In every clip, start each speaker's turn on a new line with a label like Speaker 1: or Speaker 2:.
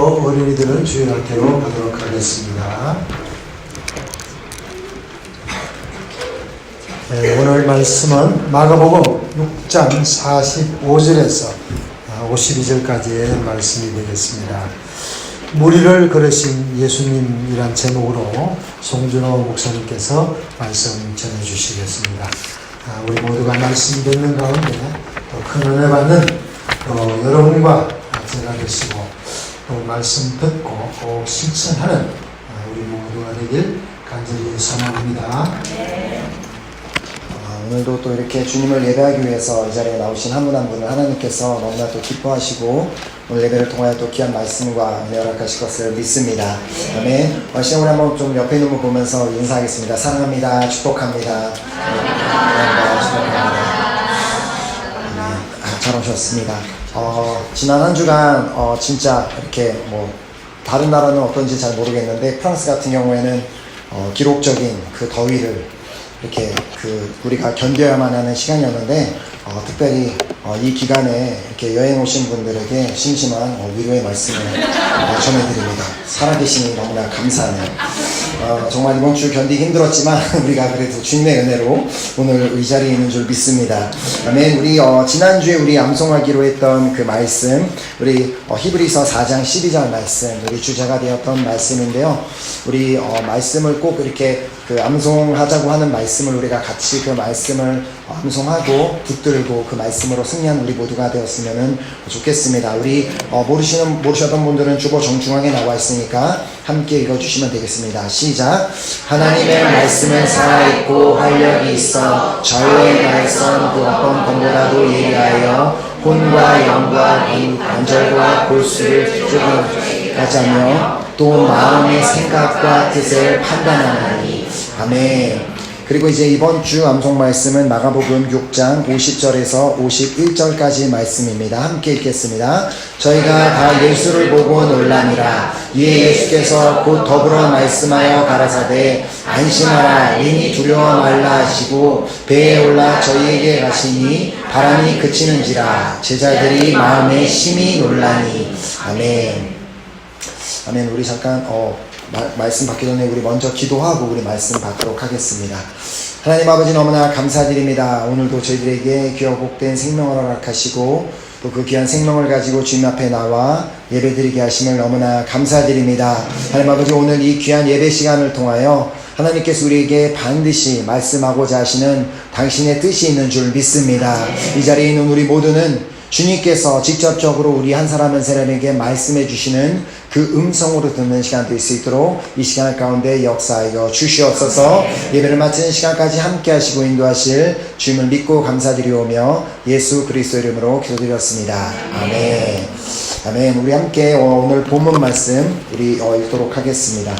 Speaker 1: 기도하고 어린이들은 주일 학교로 가도록 하겠습니다. 네, 오늘 말씀은 마가복음 6장 45절에서 52절까지의 말씀이 되겠습니다. 무리를 걸으신 예수님이란 제목으로 송준호 목사님께서 말씀 전해주시겠습니다. 우리 모두가 말씀 듣는 가운데 또 큰 은혜 받는 여러분과 제가 되시고 또 말씀 듣고 꼭 실천하는 우리 모두가 되길 간절히 소망합니다.
Speaker 2: 오늘도 또 이렇게 주님을 예배하기 위해서 이 자리에 나오신 한 분 한 분을 하나님께서 너무나 또 기뻐하시고 오늘 예배를 통하여 또 귀한 말씀과 은혜 허락하실 것을 믿습니다. 아멘. 시간을 한번 좀 옆에 있는 분 보면서 인사하겠습니다. 사랑합니다. 축복합니다. 사랑합니다. 축복합니다. 잘 오셨습니다. 지난 한 주간 진짜 이렇게 다른 나라는 어떤지 잘 모르겠는데 프랑스 같은 경우에는 기록적인 그 더위를 이렇게 우리가 견뎌야만 하는 시간이었는데 특별히 이 기간에 이렇게 여행 오신 분들에게 심심한 위로의 말씀을 전해드립니다. 살아계시니 너무나 감사하네요. 정말 이번 주 견디기 힘들었지만 우리가 그래도 주님의 은혜로 오늘 이 자리에 있는 줄 믿습니다. 아멘. 우리 지난주에 우리 암송하기로 했던 그 말씀, 우리 히브리서 4장 12절 말씀, 우리 주제가 되었던 말씀인데요. 우리 말씀을 꼭 이렇게 암송하자고 하는 말씀을 우리가 같이 그 말씀을 암송하고 붙들고 그 말씀으로 승리한 우리 모두가 되었으면 좋겠습니다. 우리 모르셨던 분들은 주보 정중하게 나와 있으니까 함께 읽어주시면 되겠습니다. 시작. 하나님의 말씀은 살아있고 활력이 있어 저의 말씀 그 어떤 것보다도 예리하여 혼과 영과 관절과 골수를 찌르기까지 하며 또 마음의 생각과 뜻을 판단하나니. 아멘. 그리고 이제 이번 주 암송 말씀은 마가복음 6장 50절에서 51절까지 말씀입니다. 함께 읽겠습니다. 저희가 다 예수를 보고 놀라니라. 이에 예수께서 곧 더불어 말씀하여 가라사대 안심하라. 이니 두려워 말라 하시고 배에 올라 저희에게 가시니 바람이 그치는지라. 제자들이 마음에 심히 놀라니. 아멘. 아멘. 우리 잠깐 말씀 받기 전에 우리 먼저 기도하고 우리 말씀 받도록 하겠습니다. 하나님 아버지 너무나 감사드립니다. 오늘도 저희들에게 귀하고 복된 생명을 허락하시고 또 그 귀한 생명을 가지고 주님 앞에 나와 예배드리게 하심을 너무나 감사드립니다. 하나님 아버지 오늘 이 귀한 예배 시간을 통하여 하나님께서 우리에게 반드시 말씀하고자 하시는 당신의 뜻이 있는 줄 믿습니다. 이 자리에 있는 우리 모두는 주님께서 직접적으로 우리 한 사람 한 사람에게 말씀해 주시는 그 음성으로 듣는 시간 될 수 있도록 이 시간 가운데 역사하여 주시옵소서. 예배를 마치는 시간까지 함께 하시고 인도하실 주님을 믿고 감사드리오며 예수 그리스도 이름으로 기도드렸습니다. 아멘. 아멘. 우리 함께 오늘 본문 말씀 우리 읽도록 하겠습니다.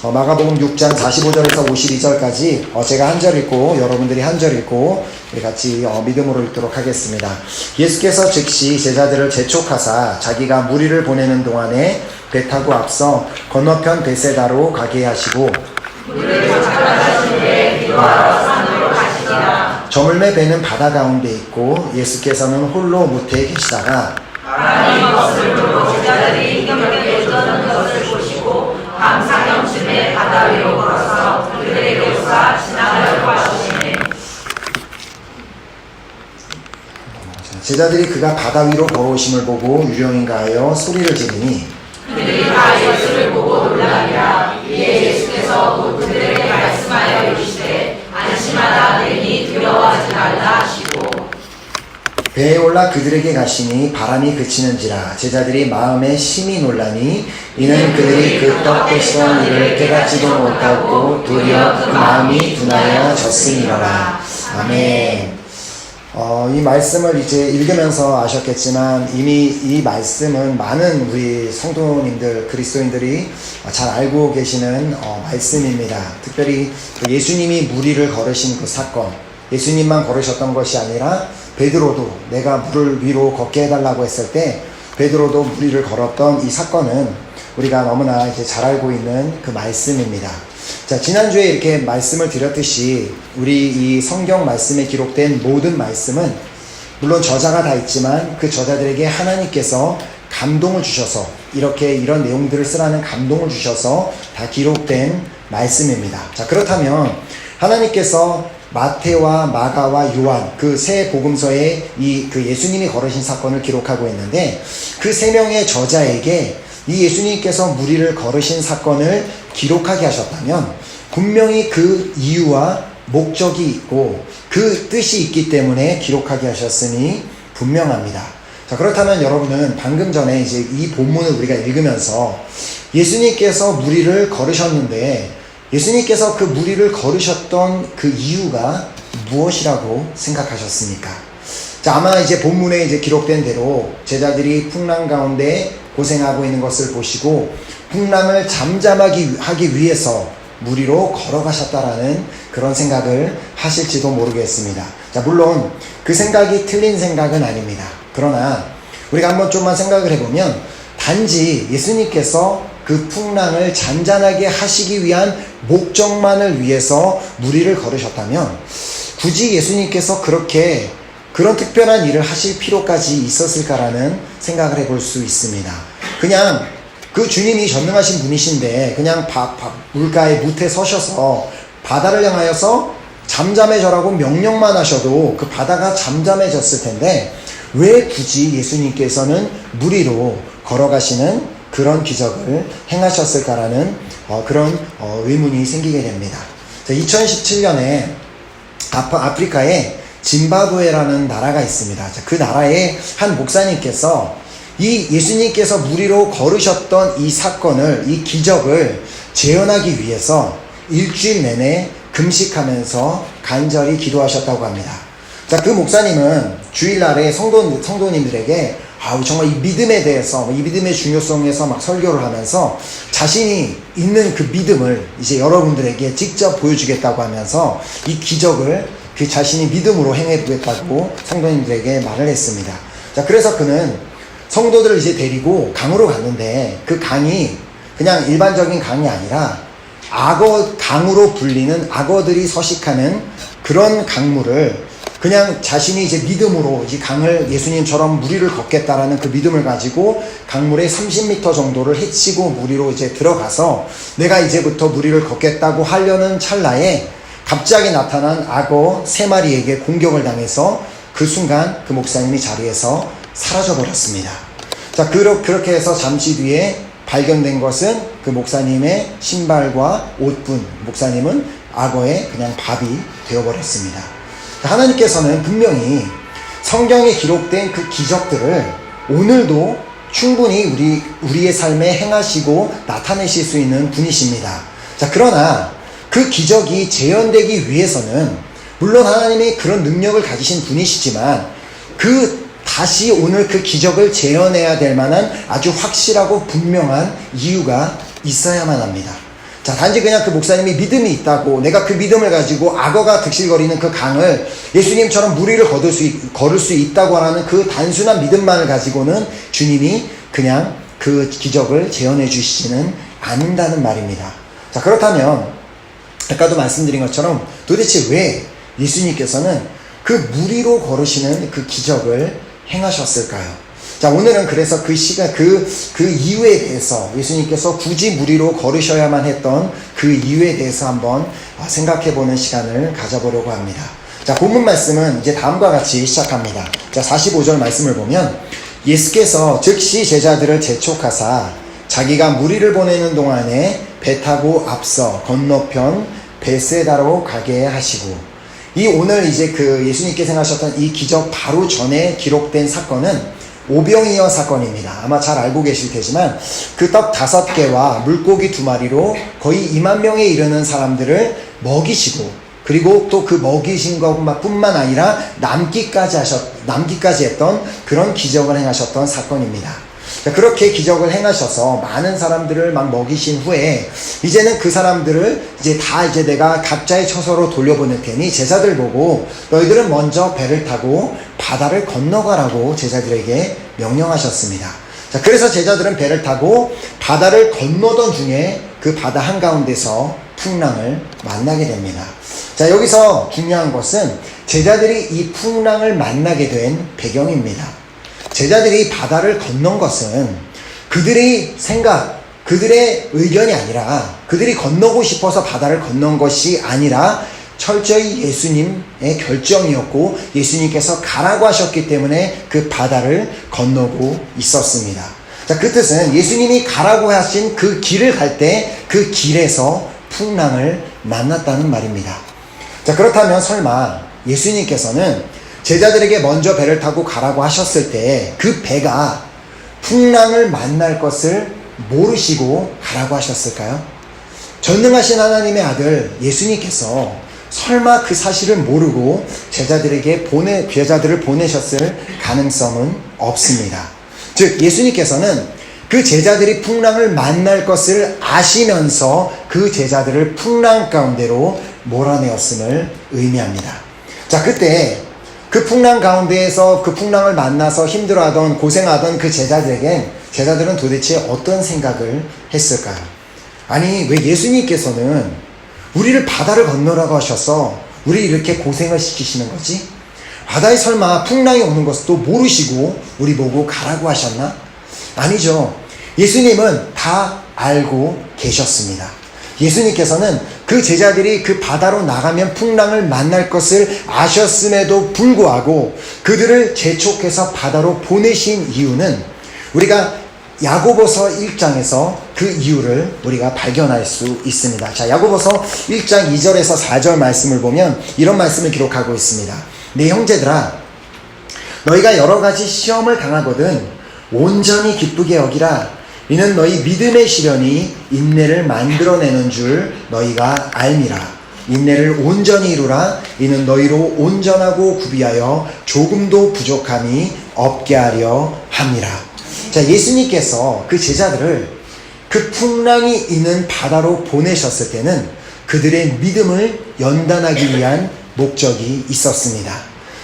Speaker 2: 마가복음 6장 45절에서 52절까지 제가 한 절 읽고 여러분들이 한 절 읽고 우리 같이 믿음으로 읽도록 하겠습니다. 예수께서 즉시 제자들을 재촉하사 자기가 무리를 보내는 동안에 배 타고 앞서 건너편 베세다로 가게 하시고 저물매 배는 바다 가운데 있고 예수께서는 홀로 무태에 계시다가
Speaker 3: 바람이 것을 보고 제자들이 힘겹게 떠는 것을 보시고 밤 사경쯤에 바다 위로 걸어서 그들에게 오사 지나가려고 하시네.
Speaker 2: 제자들이 그가 바다 위로 걸어오심을 보고 유령인가 하여 소리를 지르니
Speaker 3: 그들이 다 예수를 보고 놀라니라. 이에 예수께서 곧 그들에게 말씀하여 이르시되 안심하라. 내니 두려워하지 말라 하시고
Speaker 2: 배에 올라 그들에게 가시니 바람이 그치는지라. 제자들이 마음에 심히 놀라니 이는 그들이 그 떡 되시던 일을 깨닫지도 못하고 도리어 그 마음이 둔하여 졌으니라. 아멘. 이 말씀을 이제 읽으면서 아셨겠지만 이미 이 말씀은 많은 우리 성도님들, 그리스도인들이 잘 알고 계시는 말씀입니다. 특별히 예수님이 무리를 걸으신 그 사건, 예수님만 걸으셨던 것이 아니라 베드로도 내가 물을 위로 걷게 해달라고 했을 때 베드로도 무리를 걸었던 이 사건은 우리가 너무나 이제 잘 알고 있는 그 말씀입니다. 자, 지난주에 이렇게 말씀을 드렸듯이 우리 이 성경 말씀에 기록된 모든 말씀은 물론 저자가 다 있지만 그 저자들에게 하나님께서 감동을 주셔서 이렇게 이런 내용들을 쓰라는 감동을 주셔서 다 기록된 말씀입니다. 자, 그렇다면 하나님께서 마태와 마가와 요한 그 세 복음서에 그 예수님이 걸으신 사건을 기록하고 있는데 그 세 명의 저자에게 이 예수님께서 무리를 걸으신 사건을 기록하게 하셨다면 분명히 그 이유와 목적이 있고 그 뜻이 있기 때문에 기록하게 하셨으니 분명합니다. 자, 그렇다면 여러분은 방금 전에 이제 이 본문을 우리가 읽으면서 예수님께서 무리를 걸으셨는데 예수님께서 그 무리를 걸으셨던 그 이유가 무엇이라고 생각하셨습니까? 자, 아마 이제 본문에 이제 기록된 대로 제자들이 풍랑 가운데 고생하고 있는 것을 보시고 풍랑을 잠잠하게 하기 위해서 무리로 걸어가셨다라는 그런 생각을 하실지도 모르겠습니다. 자, 물론 그 생각이 틀린 생각은 아닙니다. 그러나 우리가 한번 좀만 생각을 해보면 단지 예수님께서 그 풍랑을 잔잔하게 하시기 위한 목적만을 위해서 무리를 걸으셨다면 굳이 예수님께서 그런 특별한 일을 하실 필요까지 있었을까라는 생각을 해볼 수 있습니다. 그냥 그 주님이 전능하신 분이신데 그냥 물가에 무태 서셔서 바다를 향하여서 잠잠해져라고 명령만 하셔도 그 바다가 잠잠해졌을 텐데 왜 굳이 예수님께서는 무리로 걸어가시는 그런 기적을 행하셨을까라는 그런 의문이 생기게 됩니다. 2017년에 아프리카에 짐바브웨라는 나라가 있습니다. 그 나라의 한 목사님께서 이 예수님께서 무리로 걸으셨던 이 사건을, 이 기적을 재현하기 위해서 일주일 내내 금식하면서 간절히 기도하셨다고 합니다. 자, 그 목사님은 주일날에 성도님들에게 정말 이 믿음에 대해서, 이 믿음의 중요성에서 막 설교를 하면서 자신이 있는 그 믿음을 이제 여러분들에게 직접 보여주겠다고 하면서 이 기적을 그 자신이 믿음으로 행해보겠다고 성도님들에게 말을 했습니다. 자, 그래서 그는 성도들을 이제 데리고 강으로 갔는데 그 강이 그냥 일반적인 강이 아니라 강으로 불리는 악어들이 서식하는 그런 강물을 그냥 자신이 이제 믿음으로 이 강을 예수님처럼 무리를 걷겠다라는 그 믿음을 가지고 강물에 30m 정도를 헤치고 무리로 이제 들어가서 내가 이제부터 무리를 걷겠다고 하려는 찰나에 갑자기 나타난 악어 3마리에게 공격을 당해서 그 순간 그 목사님이 자리에서 사라져 버렸습니다. 자, 그렇게 해서 잠시 뒤에 발견된 것은 그 목사님의 신발과 옷뿐, 목사님은 악어의 그냥 밥이 되어버렸습니다. 하나님께서는 분명히 성경에 기록된 그 기적들을 오늘도 충분히 우리의 삶에 행하시고 나타내실 수 있는 분이십니다. 자, 그러나 그 기적이 재현되기 위해서는 물론 하나님이 그런 능력을 가지신 분이시지만 다시 오늘 그 기적을 재현해야 될 만한 아주 확실하고 분명한 이유가 있어야만 합니다. 자, 단지 그냥 그 목사님이 믿음이 있다고 내가 그 믿음을 가지고 악어가 득실거리는 그 강을 예수님처럼 무리를 걸을 수 있다고 하는 그 단순한 믿음만을 가지고는 주님이 그냥 그 기적을 재현해 주시지는 않는다는 말입니다. 자, 그렇다면 아까도 말씀드린 것처럼 도대체 왜 예수님께서는 그 무리로 걸으시는 그 기적을 행하셨을까요? 자, 오늘은 그래서 그 이유에 대해서 예수님께서 굳이 무리로 걸으셔야만 했던 그 이유에 대해서 한번 생각해보는 시간을 가져보려고 합니다. 자, 본문 말씀은 이제 다음과 같이 시작합니다. 자, 45절 말씀을 보면 예수께서 즉시 제자들을 재촉하사 자기가 무리를 보내는 동안에 배 타고 앞서 건너편 베세다로 가게 하시고 이 오늘 이제 그 예수님께서 행하셨던 이 기적 바로 전에 기록된 사건은 오병이어 사건입니다. 아마 잘 알고 계실 테지만 그 떡 5개와 물고기 2마리로 거의 2만 명에 이르는 사람들을 먹이시고 그리고 또 그 먹이신 것뿐만 아니라 남기까지 했던 그런 기적을 행하셨던 사건입니다. 그렇게 기적을 행하셔서 많은 사람들을 막 먹이신 후에 이제는 그 사람들을 이제 내가 각자의 처소로 돌려보낼 테니 제자들 보고 너희들은 먼저 배를 타고 바다를 건너가라고 제자들에게 명령하셨습니다. 자, 그래서 제자들은 배를 타고 바다를 건너던 중에 그 바다 한가운데서 풍랑을 만나게 됩니다. 자, 여기서 중요한 것은 제자들이 이 풍랑을 만나게 된 배경입니다. 제자들이 바다를 건넌 것은 그들의 생각, 그들의 의견이 아니라, 그들이 건너고 싶어서 바다를 건넌 것이 아니라 철저히 예수님의 결정이었고 예수님께서 가라고 하셨기 때문에 그 바다를 건너고 있었습니다. 자, 그 뜻은 예수님이 가라고 하신 그 길을 갈 때 그 길에서 풍랑을 만났다는 말입니다. 자, 그렇다면 설마 예수님께서는 제자들에게 먼저 배를 타고 가라고 하셨을 때 그 배가 풍랑을 만날 것을 모르시고 가라고 하셨을까요? 전능하신 하나님의 아들 예수님께서 설마 그 사실을 모르고 제자들을 보내셨을 가능성은 없습니다. 즉 예수님께서는 그 제자들이 풍랑을 만날 것을 아시면서 그 제자들을 풍랑 가운데로 몰아내었음을 의미합니다. 자, 그때 그 풍랑 가운데에서 그 풍랑을 만나서 힘들어하던 고생하던 그 제자들은 도대체 어떤 생각을 했을까요? 아니, 왜 예수님께서는 우리를 바다를 건너라고 하셔서 우리 이렇게 고생을 시키시는 거지? 바다에 설마 풍랑이 오는 것도 모르시고 우리 보고 가라고 하셨나? 아니죠. 예수님은 다 알고 계셨습니다. 예수님께서는 그 제자들이 그 바다로 나가면 풍랑을 만날 것을 아셨음에도 불구하고 그들을 재촉해서 바다로 보내신 이유는 우리가 야고보서 1장에서 그 이유를 우리가 발견할 수 있습니다. 자, 야고보서 1장 2절에서 4절 말씀을 보면 이런 말씀을 기록하고 있습니다. 내 형제들아, 너희가 여러 가지 시험을 당하거든 온전히 기쁘게 여기라. 이는 너희 믿음의 시련이 인내를 만들어내는 줄 너희가 알미라. 인내를 온전히 이루라. 이는 너희로 온전하고 구비하여 조금도 부족함이 없게 하려 함이라. 자, 예수님께서 그 제자들을 그 풍랑이 있는 바다로 보내셨을 때는 그들의 믿음을 연단하기 위한 목적이 있었습니다.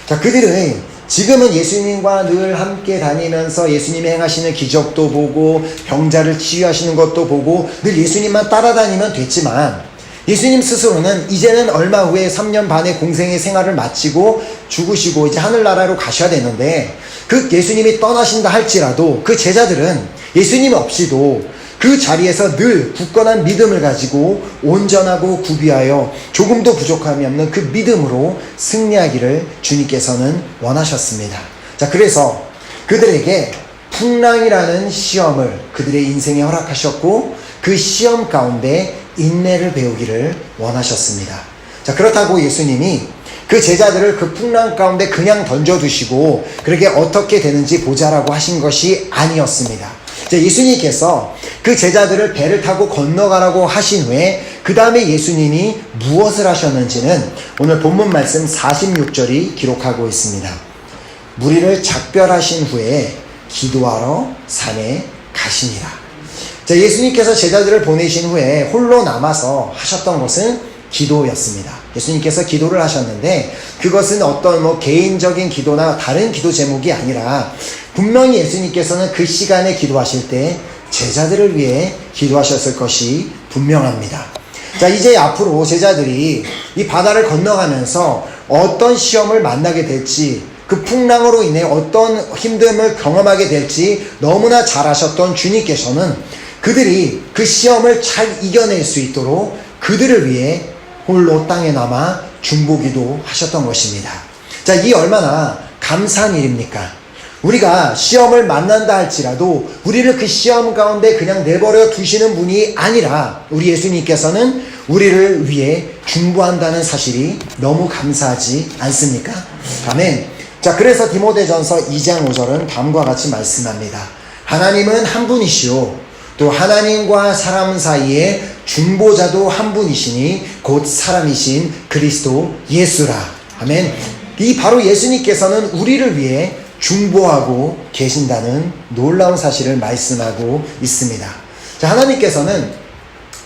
Speaker 2: 자, 그들은 지금은 예수님과 늘 함께 다니면서 예수님이 행하시는 기적도 보고 병자를 치유하시는 것도 보고 늘 예수님만 따라다니면 됐지만 예수님 스스로는 이제는 얼마 후에 3년 반의 공생의 생활을 마치고 죽으시고 이제 하늘나라로 가셔야 되는데 그 예수님이 떠나신다 할지라도 그 제자들은 예수님 없이도 그 자리에서 늘 굳건한 믿음을 가지고 온전하고 구비하여 조금도 부족함이 없는 그 믿음으로 승리하기를 주님께서는 원하셨습니다. 자, 그래서 그들에게 풍랑이라는 시험을 그들의 인생에 허락하셨고 그 시험 가운데 인내를 배우기를 원하셨습니다. 자, 그렇다고 예수님이 그 제자들을 그 풍랑 가운데 그냥 던져두시고 그렇게 어떻게 되는지 보자라고 하신 것이 아니었습니다. 예수님께서 그 제자들을 배를 타고 건너가라고 하신 후에 그 다음에 예수님이 무엇을 하셨는지는 오늘 본문 말씀 46절이 기록하고 있습니다. 무리를 작별하신 후에 기도하러 산에 가시니라. 자, 예수님께서 제자들을 보내신 후에 홀로 남아서 하셨던 것은 기도였습니다. 예수님께서 기도를 하셨는데 그것은 어떤 개인적인 기도나 다른 기도 제목이 아니라 분명히 예수님께서는 그 시간에 기도하실 때 제자들을 위해 기도하셨을 것이 분명합니다. 자, 이제 앞으로 제자들이 이 바다를 건너가면서 어떤 시험을 만나게 될지 그 풍랑으로 인해 어떤 힘듦을 경험하게 될지 너무나 잘 아셨던 주님께서는 그들이 그 시험을 잘 이겨낼 수 있도록 그들을 위해 홀로 땅에 남아 중보기도 하셨던 것입니다. 자, 이 얼마나 감사한 일입니까? 우리가 시험을 만난다 할지라도 우리를 그 시험 가운데 그냥 내버려 두시는 분이 아니라 우리 예수님께서는 우리를 위해 중보한다는 사실이 너무 감사하지 않습니까? 아멘. 자, 그래서 디모데전서 2장 5절은 다음과 같이 말씀합니다. 하나님은 한 분이시오 또 하나님과 사람 사이에 중보자도 한 분이시니 곧 사람이신 그리스도 예수라. 아멘. 이 바로 예수님께서는 우리를 위해 중보하고 계신다는 놀라운 사실을 말씀하고 있습니다. 자, 하나님께서는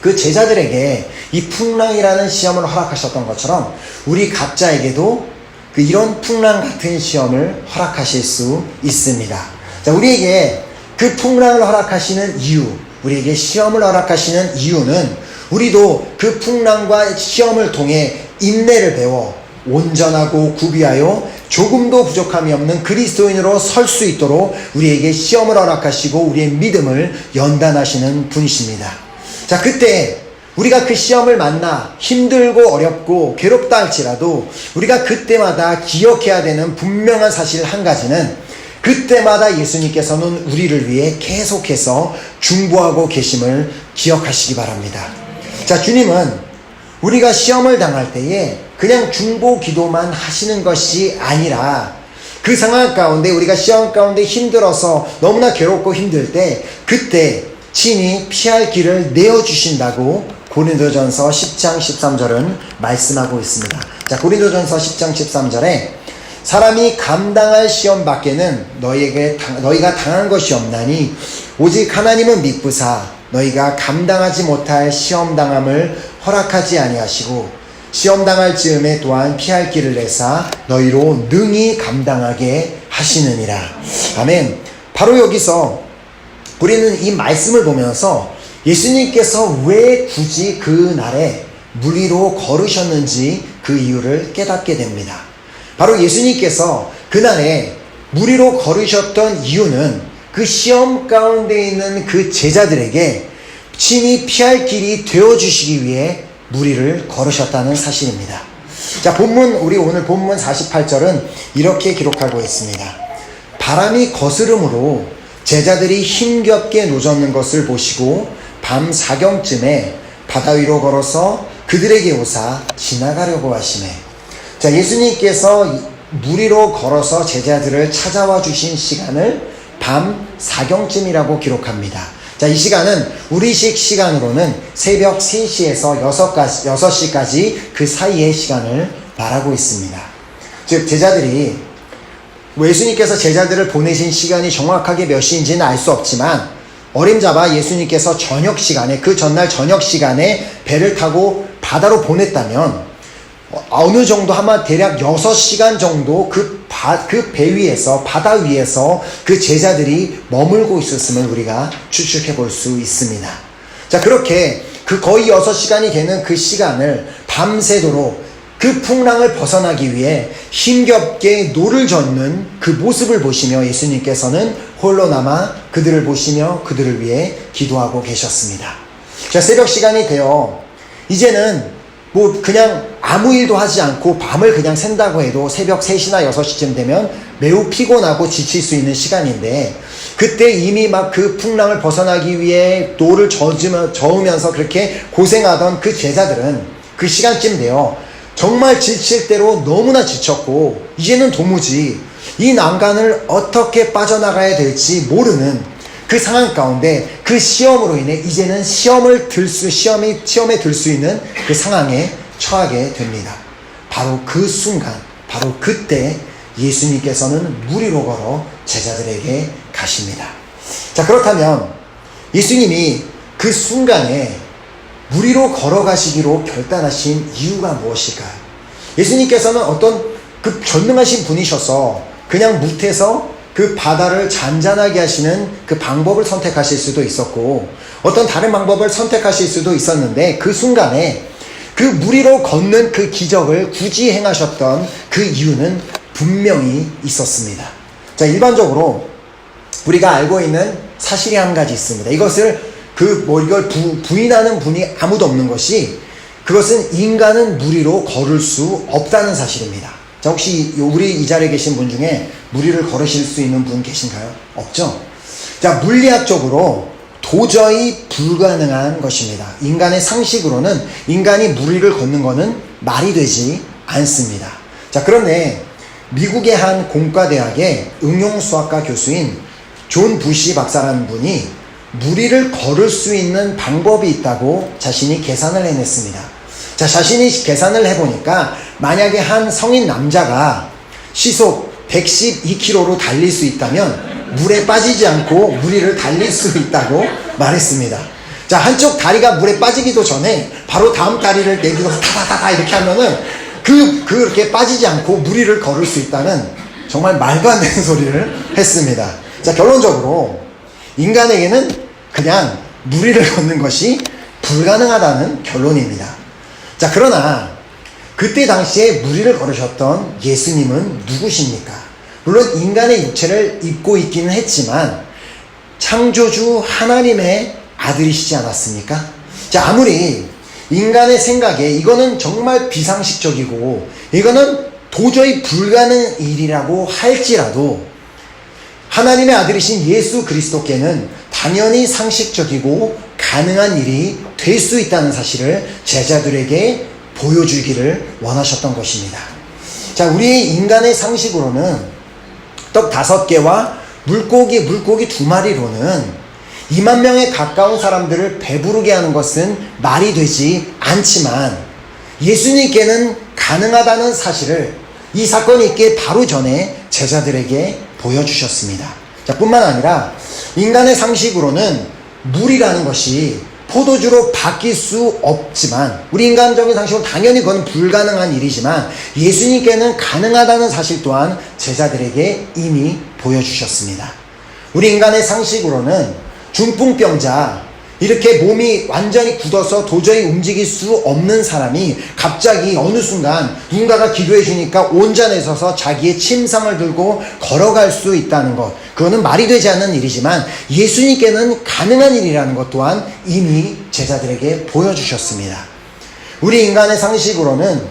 Speaker 2: 그 제자들에게 이 풍랑이라는 시험을 허락하셨던 것처럼 우리 각자에게도 이런 풍랑 같은 시험을 허락하실 수 있습니다. 자, 우리에게 그 풍랑을 허락하시는 이유, 우리에게 시험을 허락하시는 이유는 우리도 그 풍랑과 시험을 통해 인내를 배워 온전하고 구비하여 조금도 부족함이 없는 그리스도인으로 설 수 있도록 우리에게 시험을 허락하시고 우리의 믿음을 연단하시는 분이십니다. 자, 그때 우리가 그 시험을 만나 힘들고 어렵고 괴롭다 할지라도 우리가 그때마다 기억해야 되는 분명한 사실 한 가지는, 그때마다 예수님께서는 우리를 위해 계속해서 중보하고 계심을 기억하시기 바랍니다. 자, 주님은 우리가 시험을 당할 때에 그냥 중보 기도만 하시는 것이 아니라 그 상황 가운데, 우리가 시험 가운데 힘들어서 너무나 괴롭고 힘들 때 그때 친히 피할 길을 내어주신다고 고린도전서 10장 13절은 말씀하고 있습니다. 자, 고린도전서 10장 13절에 사람이 감당할 시험 밖에는 너희가 당한 것이 없나니 오직 하나님은 미쁘사 너희가 감당하지 못할 시험 당함을 허락하지 아니하시고 시험 당할 즈음에 또한 피할 길을 내사 너희로 능히 감당하게 하시느니라. 아멘. 바로 여기서 우리는 이 말씀을 보면서 예수님께서 왜 굳이 그 날에 물 위로 걸으셨는지 그 이유를 깨닫게 됩니다. 바로 예수님께서 그날에 물 위로 걸으셨던 이유는 그 시험 가운데 있는 그 제자들에게 친히 피할 길이 되어주시기 위해 물 위를 걸으셨다는 사실입니다. 자, 우리 오늘 본문 48절은 이렇게 기록하고 있습니다. 바람이 거스름으로 제자들이 힘겹게 노젓는 것을 보시고 밤 사경쯤에 바다 위로 걸어서 그들에게 오사 지나가려고 하시네. 자, 예수님께서 물 위로 걸어서 제자들을 찾아와 주신 시간을 밤 사경쯤이라고 기록합니다. 자, 이 시간은 우리식 시간으로는 새벽 3시에서 6시까지 그 사이의 시간을 말하고 있습니다. 즉, 제자들이 예수님께서 제자들을 보내신 시간이 정확하게 몇 시인지는 알 수 없지만 어림잡아 예수님께서 저녁 시간에, 그 전날 저녁 시간에 배를 타고 바다로 보냈다면 어느 정도 아마 대략 6시간 정도 그 배 위에서, 바다 위에서 그 제자들이 머물고 있었음을 우리가 추측해 볼 수 있습니다. 자, 그렇게 그 거의 6시간이 되는 그 시간을 밤새도록 그 풍랑을 벗어나기 위해 힘겹게 노를 젓는 그 모습을 보시며 예수님께서는 홀로 남아 그들을 보시며 그들을 위해 기도하고 계셨습니다. 자, 새벽 시간이 되어 이제는 그냥 아무 일도 하지 않고 밤을 그냥 샌다고 해도 새벽 3시나 6시쯤 되면 매우 피곤하고 지칠 수 있는 시간인데, 그때 이미 막 그 풍랑을 벗어나기 위해 노를 저으면서 그렇게 고생하던 그 제자들은 그 시간쯤 되어 정말 지칠 대로 너무나 지쳤고 이제는 도무지 이 난간을 어떻게 빠져나가야 될지 모르는 그 상황 가운데 그 시험으로 인해 이제는 시험에 들 수 있는 그 상황에 처하게 됩니다. 바로 그 순간, 바로 그때 예수님께서는 물 위로 걸어 제자들에게 가십니다. 자, 그렇다면 예수님이 그 순간에 물 위로 걸어가시기로 결단하신 이유가 무엇일까요? 예수님께서는 어떤 그 전능하신 분이셔서 그냥 무태서 그 바다를 잔잔하게 하시는 그 방법을 선택하실 수도 있었고 어떤 다른 방법을 선택하실 수도 있었는데, 그 순간에 그 물 위로 걷는 그 기적을 굳이 행하셨던 그 이유는 분명히 있었습니다. 자, 일반적으로 우리가 알고 있는 사실이 한 가지 있습니다. 이것을 이걸 부인하는 분이 아무도 없는 것이, 그것은 인간은 물 위로 걸을 수 없다는 사실입니다. 자, 혹시 우리 이 자리에 계신 분 중에 물 위를 걸으실 수 있는 분 계신가요? 없죠? 자, 물리학적으로 도저히 불가능한 것입니다. 인간의 상식으로는 인간이 물 위를 걷는 것은 말이 되지 않습니다. 자, 그런데 미국의 한 공과대학의 응용수학과 교수인 존 부시 박사라는 분이 물 위를 걸을 수 있는 방법이 있다고 자신이 계산을 해냈습니다. 자, 자신이 계산을 해보니까 만약에 한 성인 남자가 시속 112km로 달릴 수 있다면 물에 빠지지 않고 물 위를 달릴 수 있다고 말했습니다. 자, 한쪽 다리가 물에 빠지기도 전에 바로 다음 다리를 내딛어서 타다다다 이렇게 하면은 그렇게 빠지지 않고 물 위를 걸을 수 있다는 정말 말도 안 되는 소리를 했습니다. 자, 결론적으로 인간에게는 그냥 물 위를 걷는 것이 불가능하다는 결론입니다. 자, 그러나 그때 당시에 무리를 걸으셨던 예수님은 누구십니까? 물론 인간의 육체를 입고 있기는 했지만 창조주 하나님의 아들이시지 않았습니까? 자, 아무리 인간의 생각에 이거는 정말 비상식적이고 이거는 도저히 불가능한 일이라고 할지라도 하나님의 아들이신 예수 그리스도께는 당연히 상식적이고 가능한 일이 될 수 있다는 사실을 제자들에게 보여주기를 원하셨던 것입니다. 자, 우리 인간의 상식으로는 떡 5개와 물고기 2마리로는 2만 명에 가까운 사람들을 배부르게 하는 것은 말이 되지 않지만 예수님께는 가능하다는 사실을 이 사건이 있기 바로 전에 제자들에게 보여주셨습니다. 자, 뿐만 아니라 인간의 상식으로는 물이라는 것이 포도주로 바뀔 수 없지만 우리 인간적인 상식으로 당연히 그건 불가능한 일이지만 예수님께는 가능하다는 사실 또한 제자들에게 이미 보여주셨습니다. 우리 인간의 상식으로는 중풍병자, 이렇게 몸이 완전히 굳어서 도저히 움직일 수 없는 사람이 갑자기 어느 순간 누군가가 기도해 주니까 온전해 서서 자기의 침상을 들고 걸어갈 수 있다는 것, 그거는 말이 되지 않는 일이지만 예수님께는 가능한 일이라는 것 또한 이미 제자들에게 보여주셨습니다. 우리 인간의 상식으로는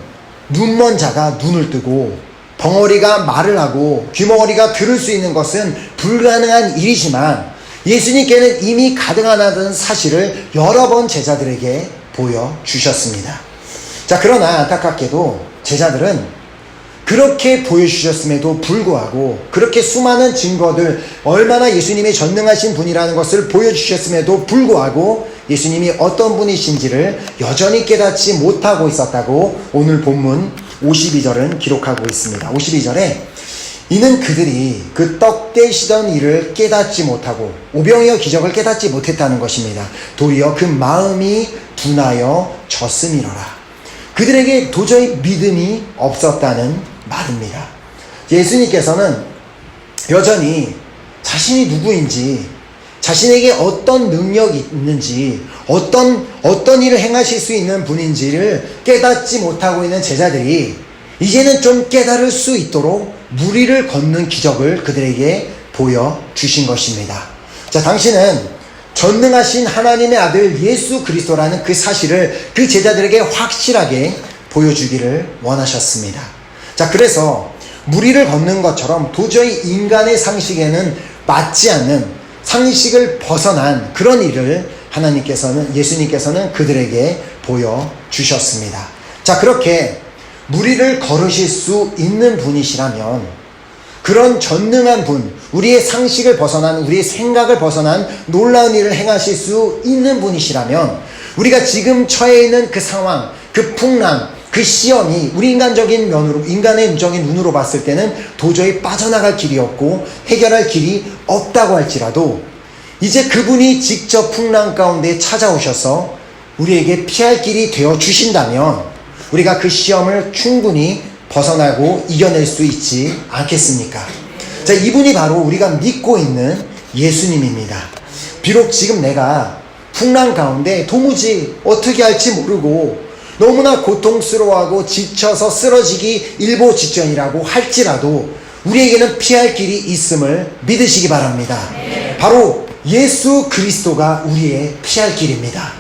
Speaker 2: 눈먼 자가 눈을 뜨고 벙어리가 말을 하고 귀머거리가 들을 수 있는 것은 불가능한 일이지만 예수님께는 이미 가능하다는 사실을 여러 번 제자들에게 보여주셨습니다. 자, 그러나 안타깝게도 제자들은 그렇게 보여주셨음에도 불구하고 그렇게 수많은 증거들, 얼마나 예수님이 전능하신 분이라는 것을 보여주셨음에도 불구하고 예수님이 어떤 분이신지를 여전히 깨닫지 못하고 있었다고 오늘 본문 52절은 기록하고 있습니다. 52절에 이는 그들이 그 떡 떼시던 일을 깨닫지 못하고 오병이어 기적을 깨닫지 못했다는 것입니다. 도리어 그 마음이 둔하여 졌음이로라. 그들에게 도저히 믿음이 없었다는 말입니다. 예수님께서는 여전히 자신이 누구인지, 자신에게 어떤 능력이 있는지, 어떤 일을 행하실 수 있는 분인지를 깨닫지 못하고 있는 제자들이 이제는 좀 깨달을 수 있도록 무리를 걷는 기적을 그들에게 보여주신 것입니다. 자, 당신은 전능하신 하나님의 아들 예수 그리스도라는 그 사실을 그 제자들에게 확실하게 보여주기를 원하셨습니다. 자, 그래서 무리를 걷는 것처럼 도저히 인간의 상식에는 맞지 않는, 상식을 벗어난 그런 일을 예수님께서는 그들에게 보여주셨습니다. 자, 그렇게 무리를 걸으실 수 있는 분이시라면, 그런 전능한 분, 우리의 상식을 벗어난, 우리의 생각을 벗어난 놀라운 일을 행하실 수 있는 분이시라면 우리가 지금 처해 있는 그 상황, 그 풍랑, 그 시험이 우리 인간의 인적인 눈으로 봤을 때는 도저히 빠져나갈 길이 없고 해결할 길이 없다고 할지라도 이제 그분이 직접 풍랑 가운데 찾아오셔서 우리에게 피할 길이 되어 주신다면 우리가 그 시험을 충분히 벗어나고 이겨낼 수 있지 않겠습니까? 자, 이분이 바로 우리가 믿고 있는 예수님입니다. 비록 지금 내가 풍랑 가운데 도무지 어떻게 할지 모르고 너무나 고통스러워하고 지쳐서 쓰러지기 일보 직전이라고 할지라도 우리에게는 피할 길이 있음을 믿으시기 바랍니다. 바로 예수 그리스도가 우리의 피할 길입니다.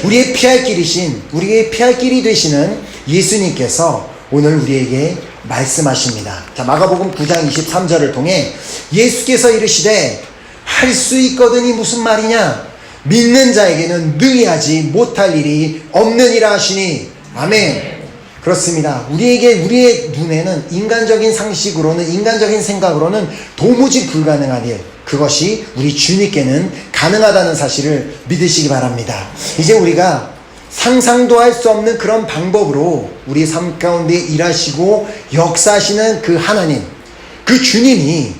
Speaker 2: 우리의 피할 길이 되시는 예수님께서 오늘 우리에게 말씀하십니다. 자, 마가복음 9장 23절을 통해 예수께서 이르시되 할 수 있거든이 무슨 말이냐? 믿는 자에게는 능히 하지 못할 일이 없느니라 하시니. 아멘. 그렇습니다. 우리의 눈에는 인간적인 상식으로는, 인간적인 생각으로는 도무지 불가능한 일, 그것이 우리 주님께는 가능하다는 사실을 믿으시기 바랍니다. 이제 우리가 상상도 할 수 없는 그런 방법으로 우리 삶 가운데 일하시고 역사하시는 그 하나님, 그 주님이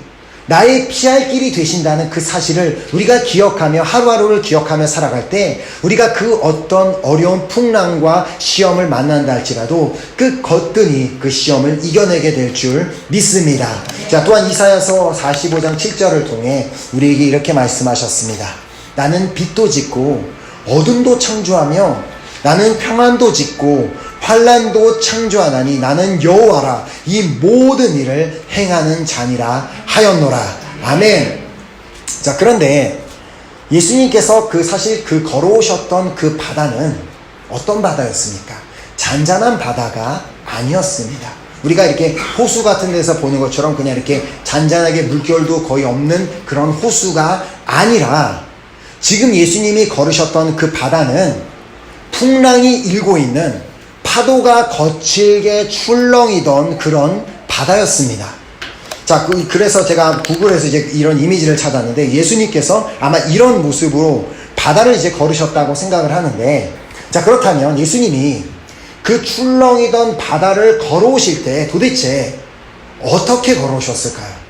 Speaker 2: 나의 피할 길이 되신다는 그 사실을 우리가 기억하며 하루하루를 기억하며 살아갈 때 우리가 그 어떤 어려운 풍랑과 시험을 만난다 할지라도 그 거뜬히 그 시험을 이겨내게 될 줄 믿습니다. 자, 또한 이사야서 45장 7절을 통해 우리에게 이렇게 말씀하셨습니다. 나는 빛도 짓고 어둠도 창조하며 나는 평안도 짓고 환난도 창조하나니 나는 여호와라 이 모든 일을 행하는 자니라 하였노라. 아멘. 자, 그런데 예수님께서 사실 걸어오셨던 그 바다는 어떤 바다였습니까? 잔잔한 바다가 아니었습니다. 우리가 이렇게 호수 같은 데서 보는 것처럼 그냥 이렇게 잔잔하게 물결도 거의 없는 그런 호수가 아니라 지금 예수님이 걸으셨던 그 바다는 풍랑이 일고 있는 파도가 거칠게 출렁이던 그런 바다였습니다. 자, 그래서 제가 구글에서 이제 이런 이미지를 찾았는데 예수님께서 아마 이런 모습으로 바다를 이제 걸으셨다고 생각을 하는데, 자, 그렇다면 예수님이 그 출렁이던 바다를 걸어오실 때 도대체 어떻게 걸어오셨을까요?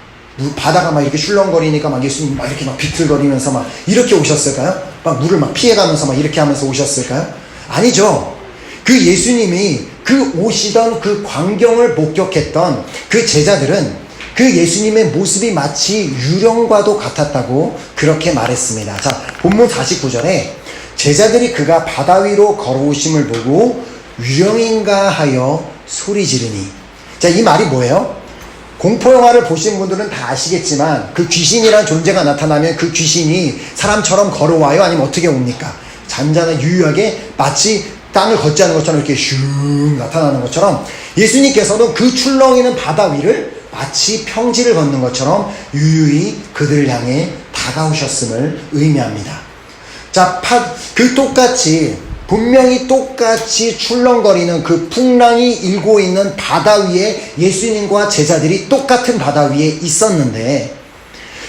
Speaker 2: 바다가 막 이렇게 출렁거리니까 막 예수님 막 이렇게 막 비틀거리면서 막 이렇게 오셨을까요? 막 물을 막 피해가면서 막 이렇게 하면서 오셨을까요? 아니죠. 그 예수님이 그 오시던 그 광경을 목격했던 그 제자들은 그 예수님의 모습이 마치 유령과도 같았다고 그렇게 말했습니다. 자, 본문 49절에 제자들이 그가 바다 위로 걸어오심을 보고 유령인가 하여 소리 지르니. 자, 이 말이 뭐예요? 공포영화를 보신 분들은 다 아시겠지만 그 귀신이란 존재가 나타나면 그 귀신이 사람처럼 걸어와요? 아니면 어떻게 옵니까? 잔잔한 유유하게 마치 땅을 걷지 않은 것처럼 이렇게 슝 나타나는 것처럼 예수님께서는 그 출렁이는 바다 위를 마치 평지를 걷는 것처럼 유유히 그들을 향해 다가오셨음을 의미합니다. 자, 분명히 똑같이 출렁거리는 그 풍랑이 일고 있는 바다 위에 예수님과 제자들이 똑같은 바다 위에 있었는데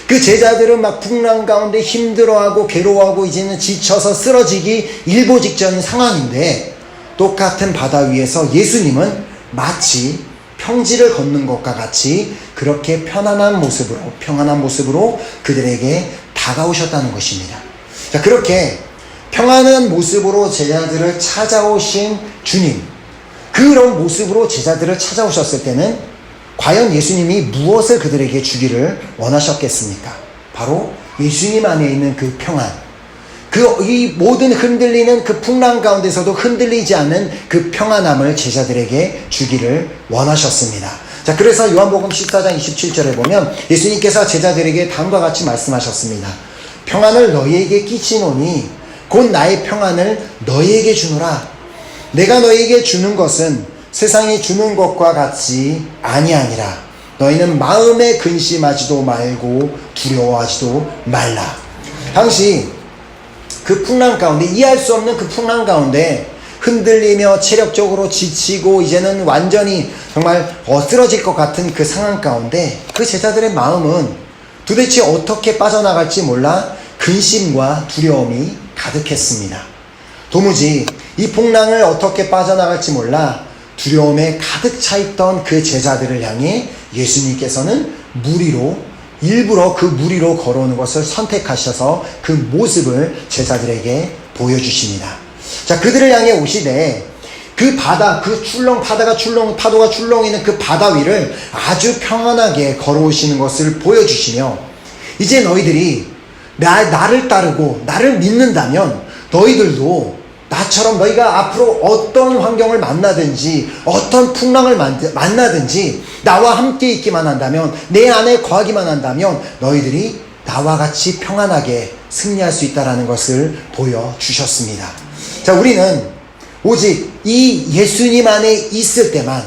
Speaker 2: 그 제자들은 막 풍랑 가운데 힘들어하고 괴로워하고 이제는 지쳐서 쓰러지기 일보 직전인 상황인데 똑같은 바다 위에서 예수님은 마치 평지를 걷는 것과 같이 그렇게 평안한 모습으로 그들에게 다가오셨다는 것입니다. 자, 그렇게 평안한 모습으로 제자들을 찾아오신 주님, 그런 모습으로 제자들을 찾아오셨을 때는 과연 예수님이 무엇을 그들에게 주기를 원하셨겠습니까? 바로 예수님 안에 있는 그 평안, 이 모든 흔들리는 그 풍랑 가운데서도 흔들리지 않는 그 평안함을 제자들에게 주기를 원하셨습니다. 자, 그래서 요한복음 14장 27절에 보면 예수님께서 제자들에게 다음과 같이 말씀하셨습니다. 평안을 너희에게 끼치노니 곧 나의 평안을 너희에게 주노라. 내가 너희에게 주는 것은 세상이 주는 것과 같이 아니하니라. 너희는 마음에 근심하지도 말고 두려워하지도 말라. 당시 그 풍랑 가운데, 이해할 수 없는 그 풍랑 가운데 흔들리며 체력적으로 지치고 이제는 완전히 정말 쓰러질 것 같은 그 상황 가운데 그 제자들의 마음은 도대체 어떻게 빠져나갈지 몰라 근심과 두려움이 가득했습니다. 도무지 이 풍랑을 어떻게 빠져나갈지 몰라 두려움에 가득 차있던 그 제자들을 향해 예수님께서는 일부러 그 무리로 걸어오는 것을 선택하셔서 그 모습을 제자들에게 보여주십니다. 자, 그들을 향해 오시되 그 바다, 파도가 출렁이는 그 바다 위를 아주 평안하게 걸어오시는 것을 보여주시며 이제 너희들이 나를 따르고 나를 믿는다면 너희들도 나처럼 너희가 앞으로 어떤 환경을 만나든지 어떤 풍랑을 만나든지 나와 함께 있기만 한다면, 내 안에 거하기만 한다면 너희들이 나와 같이 평안하게 승리할 수 있다는 것을 보여주셨습니다. 자, 우리는 오직 이 예수님 안에 있을 때만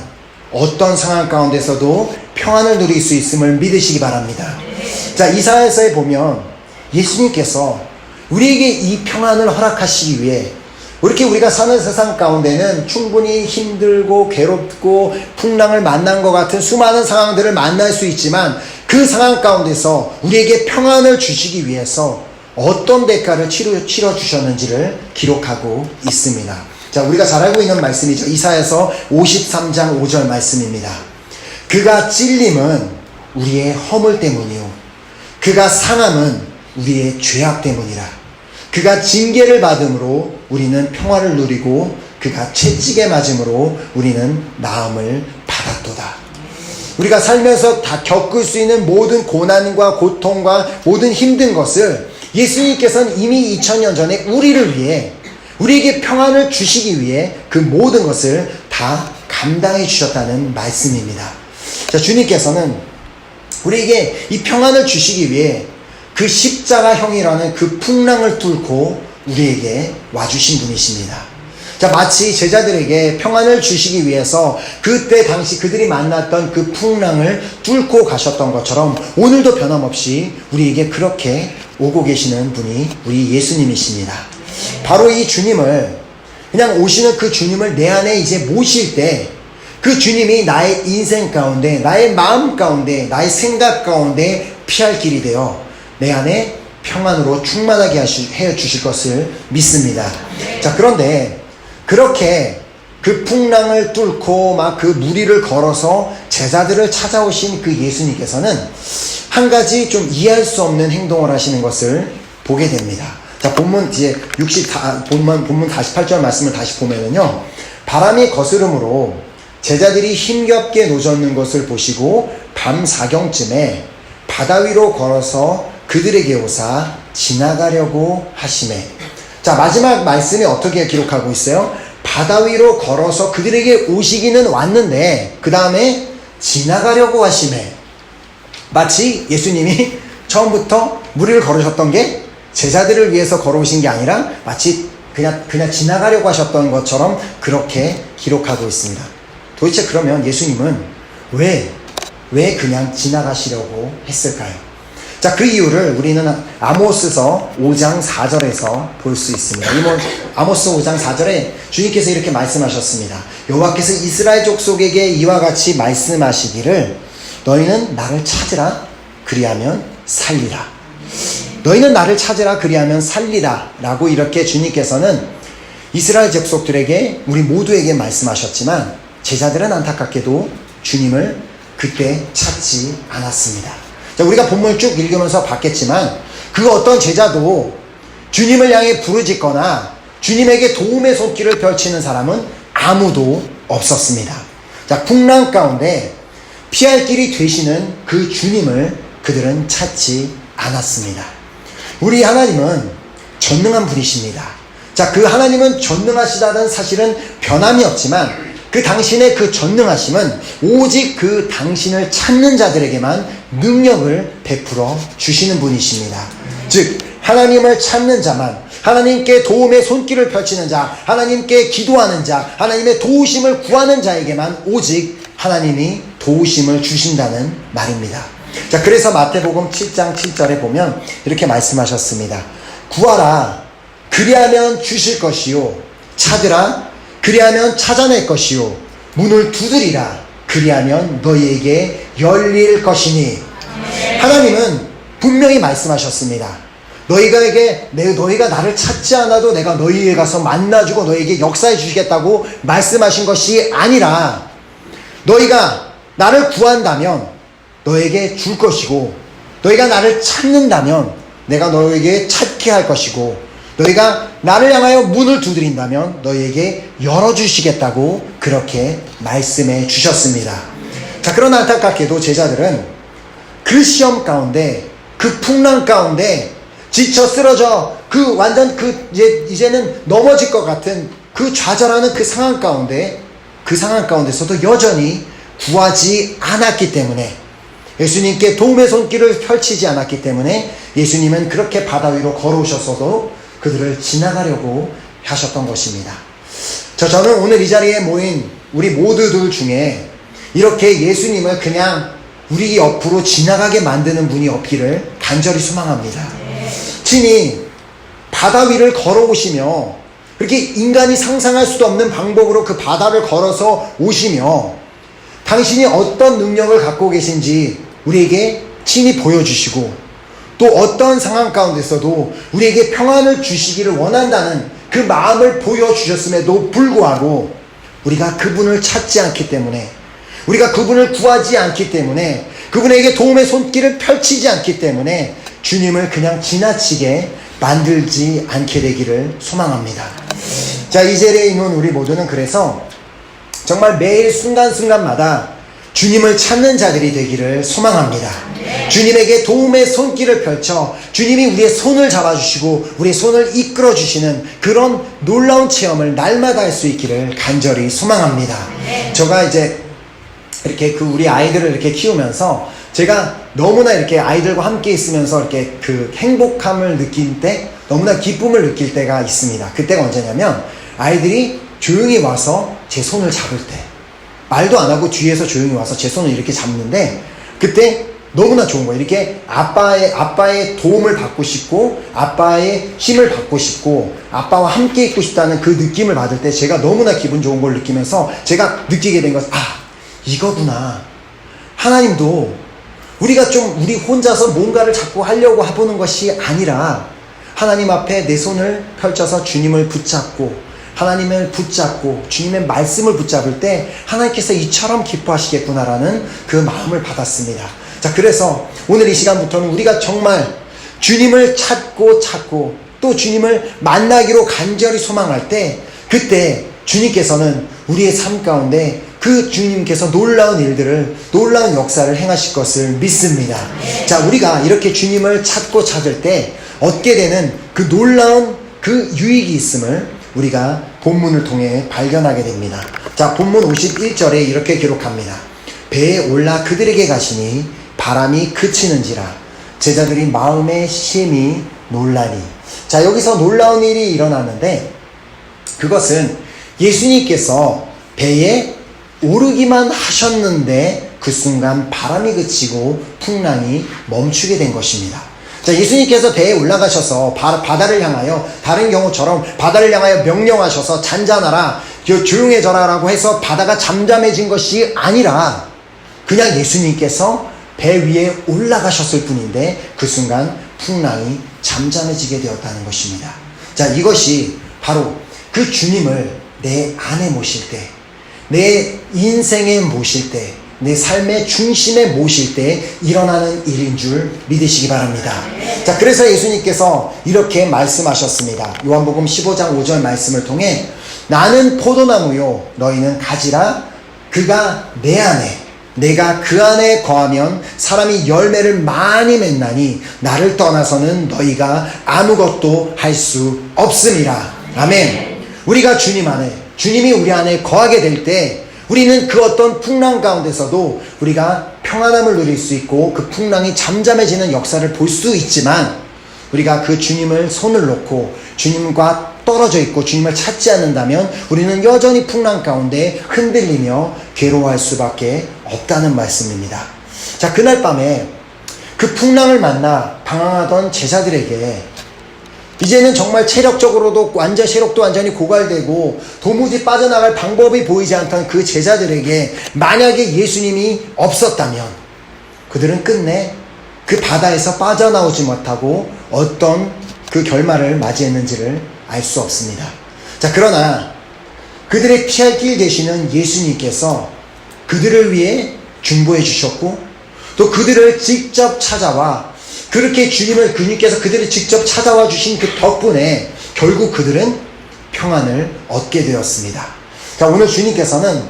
Speaker 2: 어떤 상황 가운데서도 평안을 누릴 수 있음을 믿으시기 바랍니다. 자, 이사야서에 보면 예수님께서 우리에게 이 평안을 허락하시기 위해 이렇게 우리가 사는 세상 가운데는 충분히 힘들고 괴롭고 풍랑을 만난 것 같은 수많은 상황들을 만날 수 있지만 그 상황 가운데서 우리에게 평안을 주시기 위해서 어떤 대가를 치러 주셨는지를 기록하고 있습니다. 자, 우리가 잘 알고 있는 말씀이죠. 이사야서 53장 5절 말씀입니다. 그가 찔림은 우리의 허물 때문이요 그가 상함은 우리의 죄악 때문이라. 그가 징계를 받음으로 우리는 평화를 누리고 그가 채찍에 맞음으로 우리는 나음을 받았도다. 우리가 살면서 다 겪을 수 있는 모든 고난과 고통과 모든 힘든 것을 예수님께서는 이미 2000년 전에 우리를 위해, 우리에게 평안을 주시기 위해 그 모든 것을 다 다 감당해 주셨다는 말씀입니다. 자, 주님께서는 우리에게 이 평안을 주시기 위해 그 십자가형이라는 그 풍랑을 뚫고 우리에게 와주신 분이십니다. 자, 마치 제자들에게 평안을 주시기 위해서 그때 당시 그들이 만났던 그 풍랑을 뚫고 가셨던 것처럼 오늘도 변함없이 우리에게 그렇게 오고 계시는 분이 우리 예수님이십니다. 바로 이 주님을, 그냥 오시는 그 주님을 내 안에 이제 모실 때 그 주님이 나의 인생 가운데, 나의 마음 가운데, 나의 생각 가운데 피할 길이 되어 내 안에 평안으로 충만하게 해 주실 것을 믿습니다. 자, 그런데 그렇게 그 풍랑을 뚫고 막 그 무리를 걸어서 제자들을 찾아오신 그 예수님께서는 한 가지 좀 이해할 수 없는 행동을 하시는 것을 보게 됩니다. 자, 본문 이제 본문 48절 말씀을 다시 보면은요, 바람이 거스름으로 제자들이 힘겹게 노젓는 것을 보시고 밤 사경쯤에 바다 위로 걸어서 그들에게 오사 지나가려고 하시매. 자, 마지막 말씀이 어떻게 기록하고 있어요? 바다 위로 걸어서 그들에게 오시기는 왔는데 그 다음에 지나가려고 하시매. 마치 예수님이 처음부터 무리를 걸으셨던 게 제자들을 위해서 걸어오신 게 아니라 마치 그냥 지나가려고 하셨던 것처럼 그렇게 기록하고 있습니다. 도대체 그러면 예수님은 왜 그냥 지나가시려고 했을까요? 자, 그 이유를 우리는 아모스서 5장 4절에서 볼 수 있습니다. 아모스 5장 4절에 주님께서 이렇게 말씀하셨습니다. 여호와께서 이스라엘 족속에게 이와 같이 말씀하시기를 너희는 나를 찾으라 그리하면 살리라. 너희는 나를 찾으라 그리하면 살리라 라고 이렇게 주님께서는 이스라엘 족속들에게, 우리 모두에게 말씀하셨지만 제자들은 안타깝게도 주님을 그때 찾지 않았습니다. 자, 우리가 본문을 쭉 읽으면서 봤겠지만 그 어떤 제자도 주님을 향해 부르짖거나 주님에게 도움의 손길을 펼치는 사람은 아무도 없었습니다. 자, 풍랑 가운데 피할 길이 되시는 그 주님을 그들은 찾지 않았습니다. 우리 하나님은 전능한 분이십니다. 자, 그 하나님은 전능하시다는 사실은 변함이 없지만 그 당신의 그 전능하심은 오직 그 당신을 찾는 자들에게만 능력을 베풀어 주시는 분이십니다. 즉, 하나님을 찾는 자만, 하나님께 도움의 손길을 펼치는 자, 하나님께 기도하는 자, 하나님의 도우심을 구하는 자에게만 오직 하나님이 도우심을 주신다는 말입니다. 자, 그래서 마태복음 7장 7절에 보면 이렇게 말씀하셨습니다. 구하라 그리하면 주실 것이요, 찾으라 그리하면 찾아낼 것이요, 문을 두드리라 그리하면 너희에게 열릴 것이니. 하나님은 분명히 말씀하셨습니다. 너희가 나를 찾지 않아도 내가 너희에게 가서 만나주고 너희에게 역사해 주시겠다고 말씀하신 것이 아니라 너희가 나를 구한다면 너에게 줄 것이고, 너희가 나를 찾는다면 내가 너에게 찾게 할 것이고, 너희가 나를 향하여 문을 두드린다면 너희에게 열어주시겠다고 그렇게 말씀해 주셨습니다. 자, 그러나 안타깝게도 제자들은 그 시험 가운데, 그 풍랑 가운데 지쳐 쓰러져 이제는 넘어질 것 같은 그 좌절하는 그 상황 가운데서도 여전히 구하지 않았기 때문에, 예수님께 도움의 손길을 펼치지 않았기 때문에 예수님은 그렇게 바다 위로 걸어오셨어도 그들을 지나가려고 하셨던 것입니다. 저는 오늘 이 자리에 모인 우리 모두들 중에 이렇게 예수님을 그냥 우리 옆으로 지나가게 만드는 분이 없기를 간절히 소망합니다. 친히 바다 위를 걸어오시며 그렇게 인간이 상상할 수도 없는 방법으로 그 바다를 걸어서 오시며 당신이 어떤 능력을 갖고 계신지 우리에게 친히 보여주시고, 또 어떤 상황 가운데서도 우리에게 평안을 주시기를 원한다는 그 마음을 보여주셨음에도 불구하고 우리가 그분을 찾지 않기 때문에, 우리가 그분을 구하지 않기 때문에, 그분에게 도움의 손길을 펼치지 않기 때문에 주님을 그냥 지나치게 만들지 않게 되기를 소망합니다. 자, 이 자리에 있는 우리 모두는 그래서 정말 매일 순간순간마다 주님을 찾는 자들이 되기를 소망합니다. 주님에게 도움의 손길을 펼쳐 주님이 우리의 손을 잡아주시고 우리의 손을 이끌어주시는 그런 놀라운 체험을 날마다 할 수 있기를 간절히 소망합니다. 제가 이제 이렇게 우리 아이들을 이렇게 키우면서 제가 너무나 이렇게 아이들과 함께 있으면서 이렇게 그 행복함을 느낄 때, 너무나 기쁨을 느낄 때가 있습니다. 그때가 언제냐면 아이들이 조용히 와서 제 손을 잡을 때, 말도 안 하고 뒤에서 조용히 와서 제 손을 이렇게 잡는데, 그때 너무나 좋은 거예요. 이렇게 아빠의 도움을 받고 싶고 아빠의 힘을 받고 싶고 아빠와 함께 있고 싶다는 그 느낌을 받을 때 제가 너무나 기분 좋은 걸 느끼면서 제가 느끼게 된 것은, 이거구나. 하나님도 우리가 좀 우리 혼자서 뭔가를 자꾸 하려고 해보는 것이 아니라 하나님 앞에 내 손을 펼쳐서 주님을 붙잡고 하나님을 붙잡고 주님의 말씀을 붙잡을 때 하나님께서 이처럼 기뻐하시겠구나라는 그 마음을 받았습니다. 자, 그래서 오늘 이 시간부터는 우리가 정말 주님을 찾고 또 주님을 만나기로 간절히 소망할 때, 그때 주님께서는 우리의 삶 가운데 그 주님께서 놀라운 일들을, 놀라운 역사를 행하실 것을 믿습니다. 자, 우리가 이렇게 주님을 찾을 때 얻게 되는 그 놀라운 그 유익이 있음을 우리가 본문을 통해 발견하게 됩니다. 자, 본문 51절에 이렇게 기록합니다. 배에 올라 그들에게 가시니 바람이 그치는지라 제자들이 마음에 심히 놀라니. 자, 여기서 놀라운 일이 일어나는데 그것은 예수님께서 배에 오르기만 하셨는데 그 순간 바람이 그치고 풍랑이 멈추게 된 것입니다. 자, 예수님께서 배에 올라가셔서 바다를 향하여, 다른 경우처럼 바다를 향하여 명령하셔서 잔잔하라, 조용해져라 라고 해서 바다가 잠잠해진 것이 아니라 그냥 예수님께서 배 위에 올라가셨을 뿐인데 그 순간 풍랑이 잠잠해지게 되었다는 것입니다. 자, 이것이 바로 그 주님을 내 안에 모실 때, 내 인생에 모실 때, 내 삶의 중심에 모실 때 일어나는 일인 줄 믿으시기 바랍니다. 자, 그래서 예수님께서 이렇게 말씀하셨습니다. 요한복음 15장 5절 말씀을 통해 나는 포도나무요 너희는 가지라. 그가 내 안에, 내가 그 안에 거하면 사람이 열매를 많이 맺나니 나를 떠나서는 너희가 아무것도 할 수 없음이라. 아멘. 우리가 주님 안에, 주님이 우리 안에 거하게 될 때 우리는 그 어떤 풍랑 가운데서도 우리가 평안함을 누릴 수 있고 그 풍랑이 잠잠해지는 역사를 볼 수 있지만, 우리가 그 주님을 손을 놓고 주님과 떨어져 있고 주님을 찾지 않는다면 우리는 여전히 풍랑 가운데 흔들리며 괴로워할 수밖에 없다는 말씀입니다. 자, 그날 밤에 그 풍랑을 만나 방황하던 제자들에게 이제는 정말 체력적으로도 체력도 완전히 고갈되고 도무지 빠져나갈 방법이 보이지 않던 그 제자들에게 만약에 예수님이 없었다면 그들은 끝내 그 바다에서 빠져나오지 못하고 어떤 그 결말을 맞이했는지를 알 수 없습니다. 자, 그러나 그들의 피할 길 되시는 예수님께서 그들을 위해 중보해 주셨고 또 그들을 직접 찾아와, 그렇게 주님께서 그들을 직접 찾아와 주신 그 덕분에 결국 그들은 평안을 얻게 되었습니다. 자, 오늘 주님께서는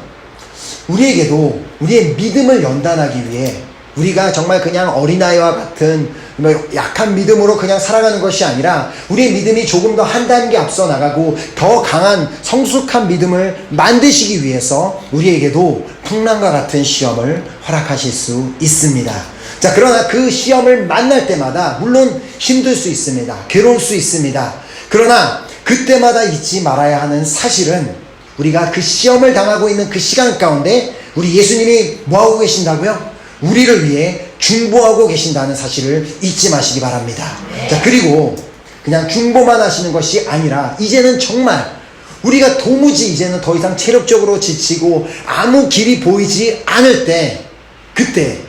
Speaker 2: 우리에게도 우리의 믿음을 연단하기 위해, 우리가 정말 그냥 어린아이와 같은 약한 믿음으로 그냥 살아가는 것이 아니라 우리의 믿음이 조금 더 한 단계 앞서 나가고 더 강한 성숙한 믿음을 만드시기 위해서 우리에게도 풍랑과 같은 시험을 허락하실 수 있습니다. 자, 그러나 그 시험을 만날 때마다 물론 힘들 수 있습니다. 괴로울 수 있습니다. 그러나 그때마다 잊지 말아야 하는 사실은, 우리가 그 시험을 당하고 있는 그 시간 가운데 우리 예수님이 뭐하고 계신다고요? 우리를 위해 중보하고 계신다는 사실을 잊지 마시기 바랍니다. 자, 그리고 그냥 중보만 하시는 것이 아니라 이제는 정말 우리가 도무지 이제는 더 이상 체력적으로 지치고 아무 길이 보이지 않을 때, 그때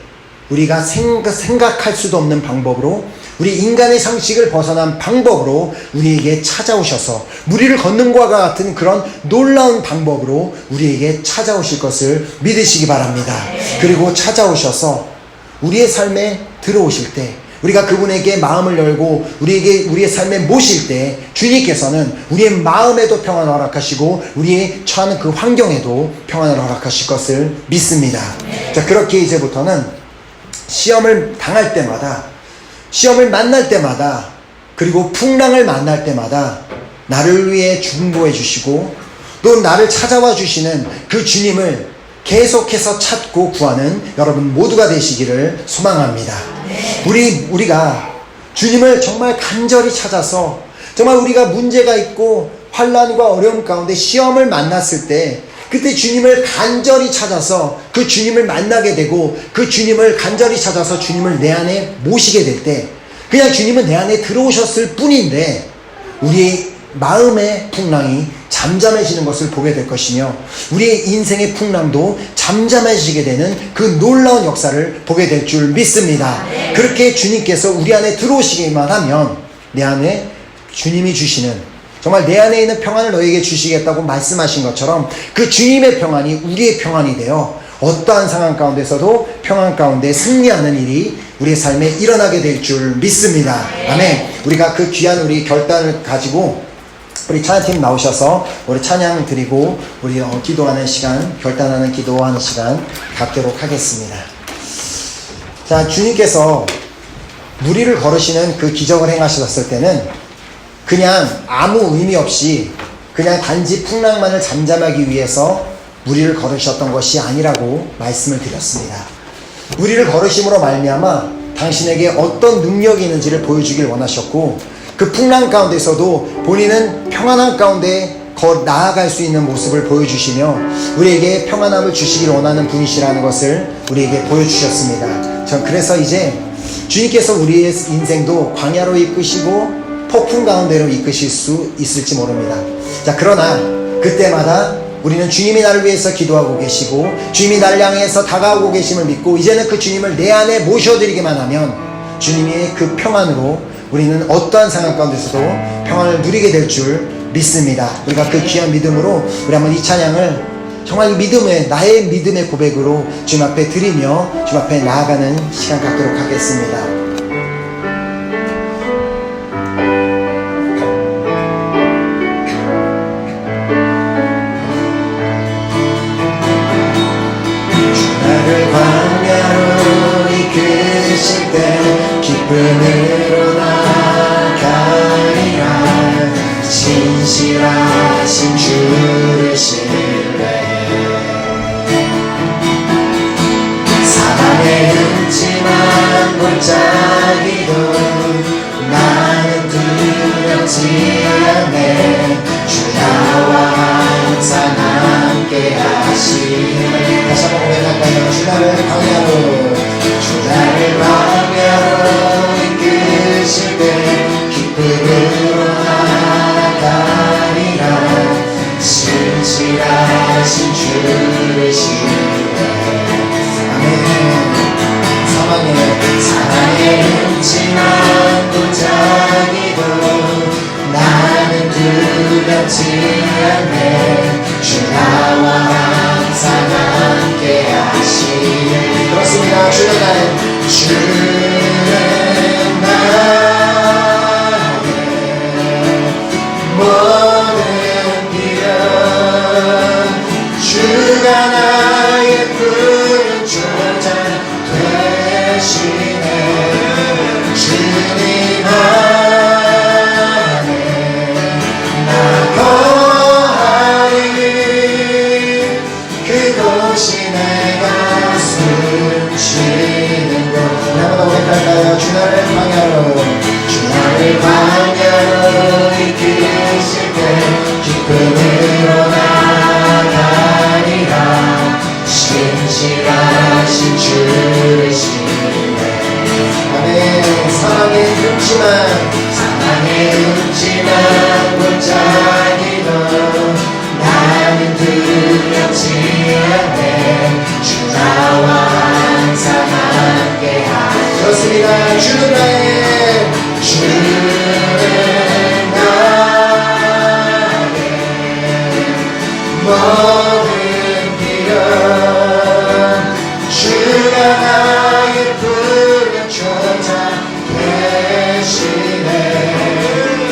Speaker 2: 우리가 생각할 수도 없는 방법으로, 우리 인간의 상식을 벗어난 방법으로 우리에게 찾아오셔서, 무리를 걷는 것과 같은 그런 놀라운 방법으로 우리에게 찾아오실 것을 믿으시기 바랍니다. 그리고 찾아오셔서 우리의 삶에 들어오실 때, 우리가 그분에게 마음을 열고 우리의 삶에 모실 때 주님께서는 우리의 마음에도 평안을 허락하시고 우리의 처하는 그 환경에도 평안을 허락하실 것을 믿습니다. 자, 그렇게 이제부터는 시험을 당할 때마다, 시험을 만날 때마다, 그리고 풍랑을 만날 때마다 나를 위해 중보해 주시고 또 나를 찾아와 주시는 그 주님을 계속해서 찾고 구하는 여러분 모두가 되시기를 소망합니다. 우리가 주님을 정말 간절히 찾아서, 정말 우리가 문제가 있고 환난과 어려움 가운데 시험을 만났을 때 그때 주님을 간절히 찾아서 그 주님을 만나게 되고, 그 주님을 간절히 찾아서 주님을 내 안에 모시게 될 때 그냥 주님은 내 안에 들어오셨을 뿐인데 우리의 마음의 풍랑이 잠잠해지는 것을 보게 될 것이며, 우리의 인생의 풍랑도 잠잠해지게 되는 그 놀라운 역사를 보게 될 줄 믿습니다. 그렇게 주님께서 우리 안에 들어오시기만 하면 내 안에 주님이 주시는, 정말 내 안에 있는 평안을 너에게 주시겠다고 말씀하신 것처럼 그 주님의 평안이 우리의 평안이 되어 어떠한 상황 가운데서도 평안 가운데 승리하는 일이 우리의 삶에 일어나게 될 줄 믿습니다. 아멘. 우리가 그 귀한 우리 결단을 가지고 우리 찬양팀 나오셔서 우리 찬양 드리고 우리 기도하는 시간, 결단하는 기도하는 시간 갖도록 하겠습니다. 자, 주님께서 무리를 걸으시는 그 기적을 행하셨을 때는 그냥 아무 의미 없이 그냥 단지 풍랑만을 잠잠하기 위해서 무리를 걸으셨던 것이 아니라고 말씀을 드렸습니다. 무리를 걸으심으로 말미암아 당신에게 어떤 능력이 있는지를 보여주길 원하셨고, 그 풍랑 가운데서도 본인은 평안한 가운데 나아갈 수 있는 모습을 보여주시며 우리에게 평안함을 주시길 원하는 분이시라는 것을 우리에게 보여주셨습니다. 전 그래서 이제 주님께서 우리의 인생도 광야로 이끄시고 폭풍 가운데로 이끄실 수 있을지 모릅니다. 자, 그러나 그때마다 우리는 주님이 나를 위해서 기도하고 계시고 주님이 나를 향해서 다가오고 계심을 믿고 이제는 그 주님을 내 안에 모셔드리기만 하면 주님의 그 평안으로 우리는 어떠한 상황 가운데서도 평안을 누리게 될 줄 믿습니다. 우리가 그 귀한 믿음으로 우리 한번 이 찬양을 정말 나의 믿음의 고백으로 주님 앞에 드리며 주님 앞에 나아가는 시간 갖도록 하겠습니다. 기쁨으로 나가리라. 진실하신 주를 신뢰해. 사랑의 흠집한 골짜기도 나는 두렵지 않네. 주 나와 항상 함께 하시네. 다시 한번 고백할까요? 주 나를 광야로, 주 나를 광야로 이끄실 때 기쁨으로 나아가리라. 진실하신 주를 신뢰해. 아멘. 사랑의 흠집한 골짜기도 나는 두렵지 않네. 주 나와 항상 함께 하시네. 그렇습니다. 주는 나의 모든 비전, 주가 나의 푸른 초장 되시네. 주님 안에 나 거하리. 그곳이 내가 숨쉬는 곳. 한번 더 고백할까요? 주 나를 광야로, 주 나를 광야로 이끄실 때 기쁨으로 나가리라. 진실하신 주를 신뢰해. 아멘. 사랑의 흠집한 골짜기도 나는 두렵지 않네. 주 나와 항상 함께 하시네. 그렇습니다. 주는 나의 모든 비전, 주가 나의 푸른 초장 되시네.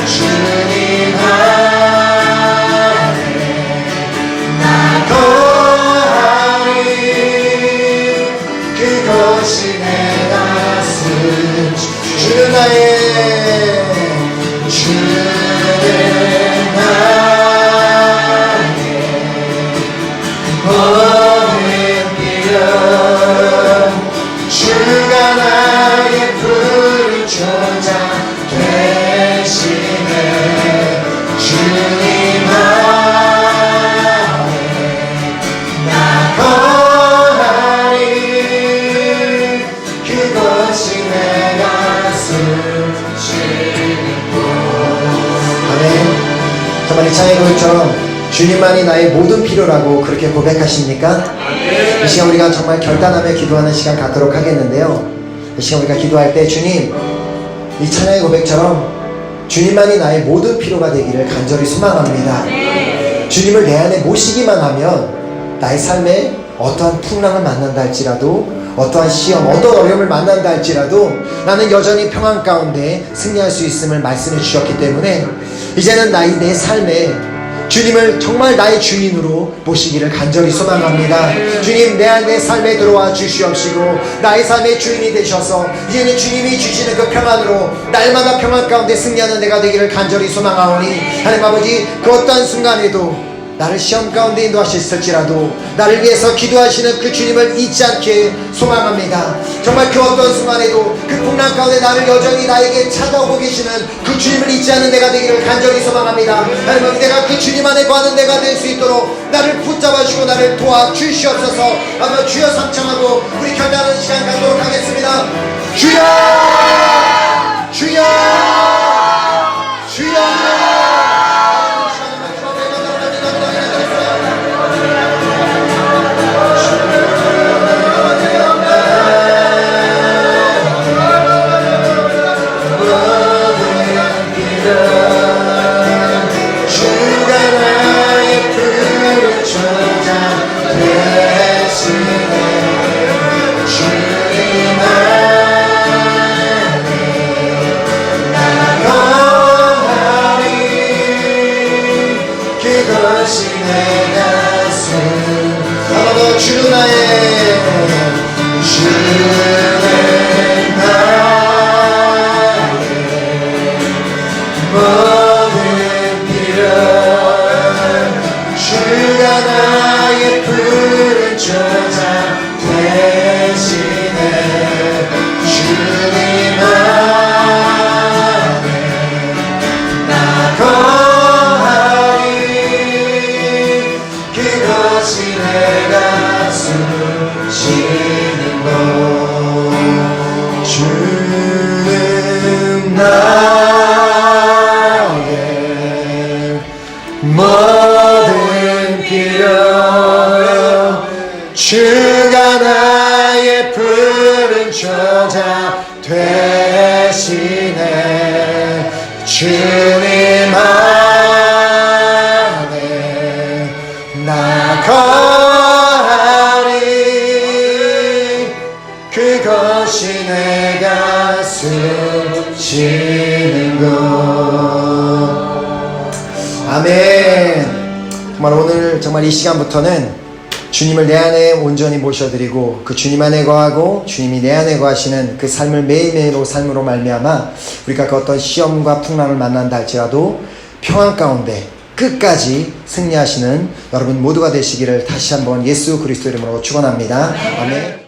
Speaker 2: 주님 안에 나 거하리. 그곳이 내가 주는 나의 모든 필요 주가 나의 푸른 초장 되시네 주님 안에 나 거하리 그것이 내가 숨쉬는 곳 아멘. 정말 이 찬양 고백처럼 주님만이 나의 모든 필요라고 그렇게 고백하십니까? 이 시간 우리가 정말 결단하며 기도하는 시간 갖도록 하겠는데요, 이 시간 우리가 기도할 때 주님, 이 찬양의 고백처럼 주님만이 나의 모든 필요가 되기를 간절히 소망합니다. 주님을 내 안에 모시기만 하면 나의 삶에 어떠한 풍랑을 만난다 할지라도, 어떠한 시험, 어떤 어려움을 만난다 할지라도 나는 여전히 평안 가운데 승리할 수 있음을 말씀해 주셨기 때문에 이제는 내 삶에 주님을 정말 나의 주인으로 모시기를 간절히 소망합니다. 주님, 내 삶에 들어와 주시옵시고 나의 삶의 주인이 되셔서 이제는 주님이 주시는 그 평안으로 날마다 평안 가운데 승리하는 내가 되기를 간절히 소망하오니 하나님 아버지, 그 어떠한 순간에도 나를 시험 가운데 인도하실지라도 나를 위해서 기도하시는 그 주님을 잊지 않게 소망합니다. 정말 그 어떤 순간에도 그 풍랑 가운데 나를 여전히 나에게 찾아오고 계시는 그 주님을 잊지 않는 내가 되기를 간절히 소망합니다. 하나님, 내가 그 주님 안에 거하는 내가 될 수 있도록 나를 붙잡아 주시고 나를 도와주시옵소서. 한번 주여 삼창하고 우리 결단하는 시간 갖도록 하겠습니다. 주여! 주여! 주여! 주는 나의 모든 필요 주가 나의 푸른 초장 되시네 주님 안에 나 거하리 그것이 내가 숨쉬는 곳 주는 나의 모든 필요 주가 나의 푸른 초장 되시네 주님 안에 나 그것이 내가 숨쉬는 곳 아멘. 정말 오늘 정말 이 시간부터는 주님을 내 안에 온전히 모셔드리고 그 주님 안에 거하고 주님이 내 안에 거하시는 그 삶을 매일매일 삶으로 말미암아 우리가 그 어떤 시험과 풍랑을 만난다 할지라도 평안 가운데 끝까지 승리하시는 여러분 모두가 되시기를 다시 한번 예수 그리스도 이름으로 축원합니다. 아멘.